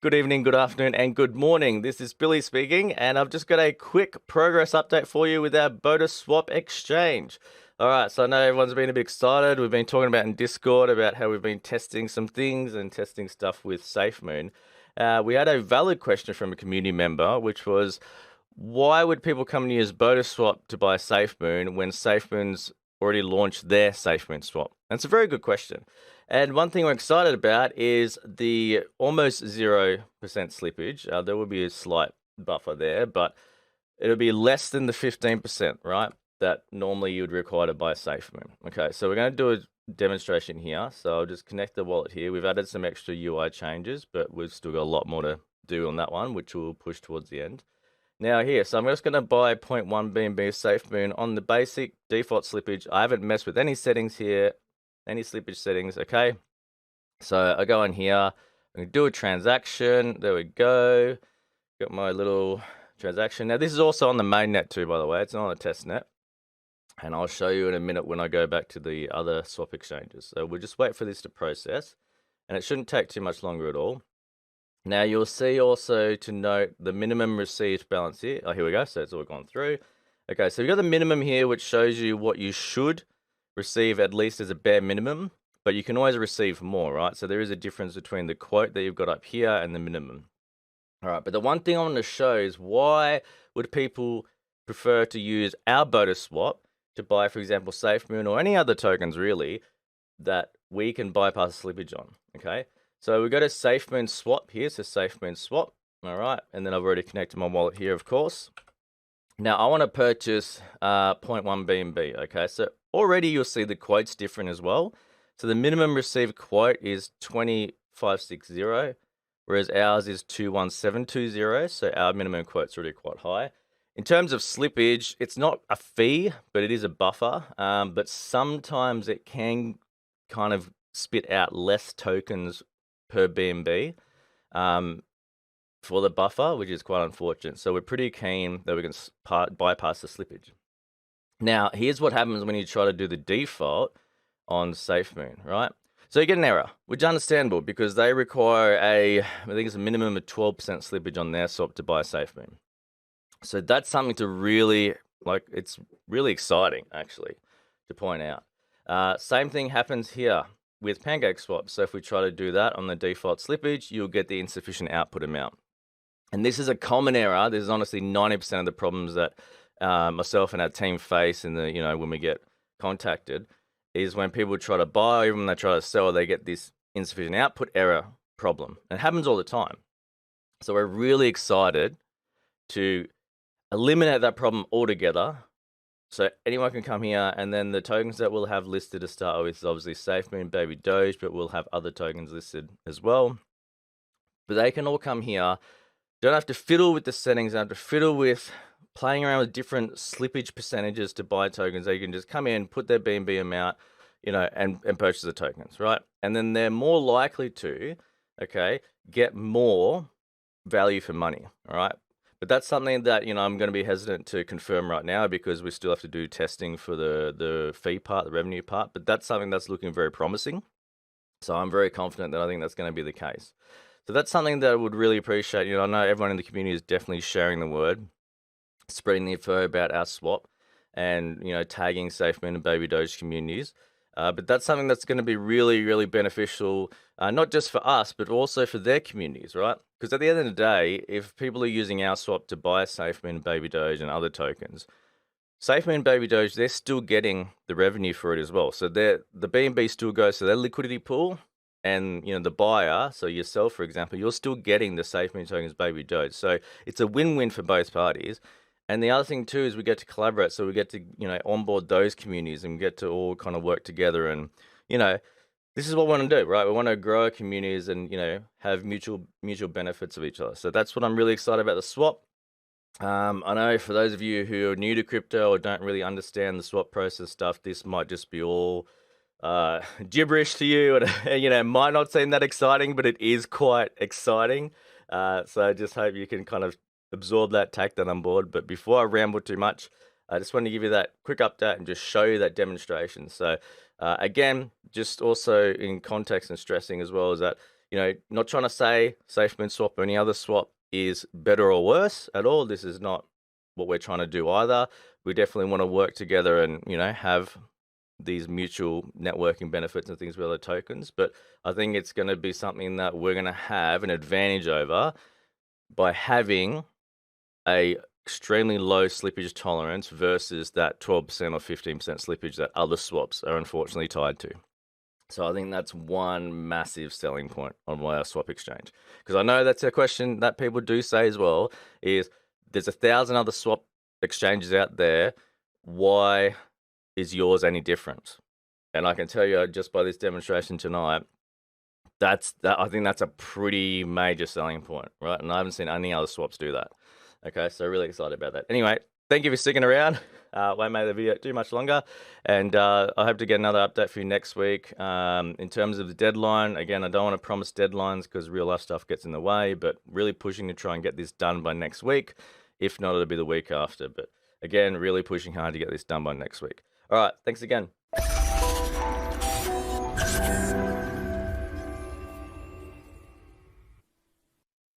good evening, good afternoon, and good morning. This is Billy speaking, and I've just got a quick progress update for you with our BODA Swap Exchange. All right, so I know everyone's been a bit excited. We've been talking about in Discord about how we've been testing some things and testing stuff with Safemoon. We had a valid question from a community member, which was, why would people come and use BODA Swap to buy Safemoon when Safemoon's already launched their Safemoon Swap? And it's a very good question. And one thing we're excited about is the almost 0% slippage. There will be a slight buffer there, but it'll be less than the 15%, right? That normally you would require to buy Safemoon. Okay, so we're going to do a demonstration here. So I'll just connect the wallet here. We've added some extra UI changes, but we've still got a lot more to do on that one, which we'll push towards the end. Now here, so I'm just going to buy 0.1 BNB Safemoon on the basic default slippage. I haven't messed with any settings here, any slippage settings, okay? So I go in here, I'm going to do a transaction. There we go. Got my little transaction. Now this is also on the mainnet too, by the way. It's not on a test net. And I'll show you in a minute when I go back to the other swap exchanges. So we'll just wait for this to process. And it shouldn't take too much longer at all. Now you'll see also to note the minimum received balance here. Oh, here we go. So it's all gone through. Okay, so we've got the minimum here, which shows you what you should receive at least as a bare minimum, but you can always receive more, right? So there is a difference between the quote that you've got up here and the minimum. All right, but the one thing I want to show is why would people prefer to use our BODA swap to buy, for example, Safemoon or any other tokens really that we can bypass slippage on, okay? So we go to Safemoon Swap here, so Safemoon Swap, all right, and then I've already connected my wallet here, of course. Now I want to purchase 0.1 BNB, okay? So already you'll see the quote's different as well. So the minimum received quote is 2560, whereas ours is 21720, so our minimum quote's already quite high. In terms of slippage, it's not a fee, but it is a buffer, but sometimes it can kind of spit out less tokens per BNB for the buffer, which is quite unfortunate. So we're pretty keen that we can bypass the slippage. Now, here's what happens when you try to do the default on Safemoon, right? So you get an error, which is understandable because they require I think it's a minimum of 12% slippage on their swap to buy Safemoon. So that's something to really, it's really exciting, actually, to point out. Same thing happens here with Pancakeswap. So if we try to do that on the default slippage, you'll get the insufficient output amount. And this is a common error. This is honestly 90% of the problems that myself and our team face in the, when we get contacted, is when people try to buy, even when they try to sell, they get this insufficient output error problem. It happens all the time. So we're really excited to eliminate that problem altogether. So anyone can come here, and then the tokens that we'll have listed to start with is obviously Safemoon, Baby Doge, but we'll have other tokens listed as well. But they can all come here. Don't have to fiddle with the settings, don't have to fiddle with playing around with different slippage percentages to buy tokens. They can just come in, put their BNB amount, and purchase the tokens, right? And then they're more likely to, get more value for money, all right? But that's something that, I'm going to be hesitant to confirm right now because we still have to do testing for the fee part, the revenue part. But that's something that's looking very promising. So I'm very confident that I think that's going to be the case. So that's something that I would really appreciate. I know everyone in the community is definitely sharing the word, spreading the info about our swap and, tagging Safemoon and Baby Doge communities. But that's something that's going to be really, really beneficial, not just for us, but also for their communities, right? Because at the end of the day, if people are using our swap to buy Safemoon, Baby Doge, and other tokens, Safemoon, Baby Doge, they're still getting the revenue for it as well. So the BNB still goes to their liquidity pool, and the buyer, so yourself, for example, you're still getting the Safemoon tokens, Baby Doge. So it's a win-win for both parties. And the other thing too is we get to collaborate, so we get to onboard those communities and get to all kind of work together. And this is what we want to do, right? We want to grow our communities and have mutual benefits of each other. So that's what I'm really excited about the swap. I know for those of you who are new to crypto or don't really understand the swap process stuff, this might just be all gibberish to you, and it might not seem that exciting, but it is quite exciting. So I just hope you can kind of absorb that, take that on board. But before I ramble too much, I just want to give you that quick update and just show you that demonstration. So again, just also in context and stressing as well, is that not trying to say Safemoon Swap or any other swap is better or worse at all. This is not what we're trying to do either. We definitely want to work together and, have these mutual networking benefits and things with other tokens. But I think it's going to be something that we're going to have an advantage over by having a extremely low slippage tolerance versus that 12% or 15% slippage that other swaps are unfortunately tied to. So I think that's one massive selling point on our swap exchange. Because I know that's a question that people do say as well, is there's 1,000 other swap exchanges out there. Why is yours any different? And I can tell you just by this demonstration tonight, I think that's a pretty major selling point, right? And I haven't seen any other swaps do that. Okay, so really excited about that. Anyway, thank you for sticking around. Won't make the video too much longer. And I hope to get another update for you next week. In terms of the deadline, again, I don't want to promise deadlines because real life stuff gets in the way, but really pushing to try and get this done by next week. If not, it'll be the week after. But again, really pushing hard to get this done by next week. All right, thanks again.